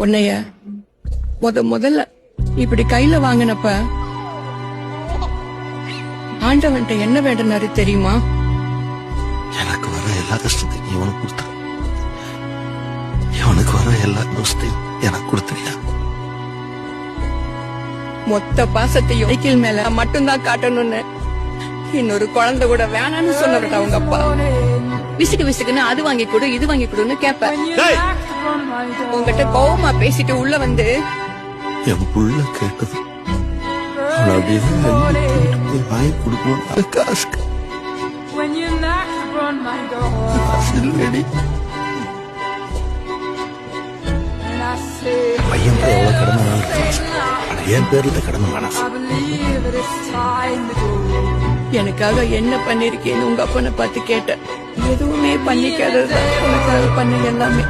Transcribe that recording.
உன்னைய முதல்ல இப்படி கையில வாங்கினப்ப ஆண்டவன்ட்ட என்ன வேண்டுனாரு தெரியுமா? எனக்கு வர எல்லா கஷ்டத்தையும் இவனுக்கு கொடுத்த, இவனுக்கு வர எல்லா கஷ்டத்தையும் எனக்கு கொடுத்தியா? மொத்த பாசத்தையும் சைக்கிள் மேல மட்டும்தான் காட்டணும்னு இன்னொரு குழந்தை கூட வேணான்னு சொன்னவர்டா அவங்க அப்பா. விசுக்குன்னு அது வாங்கி கொடு இது வாங்கி கொடுன்னு கேப்ப. உங்ககிட்ட கோவமா பேசிட்டு உள்ள வந்து என் புள்ள கேட்டது அவன் அப்படியே வாங்கி கொடுக்கணும். காசு இல்லடி. பையன் எவ்வளவு கடமை என் பேர்ல கடமை மனசு. எனக்காக என்ன பண்ணிருக்கேன்னு உங்க அப்பனை பார்த்து கேட்டேன். எதுவுமே பண்ணிக்காதது உனக்காக பண்ண எல்லாமே.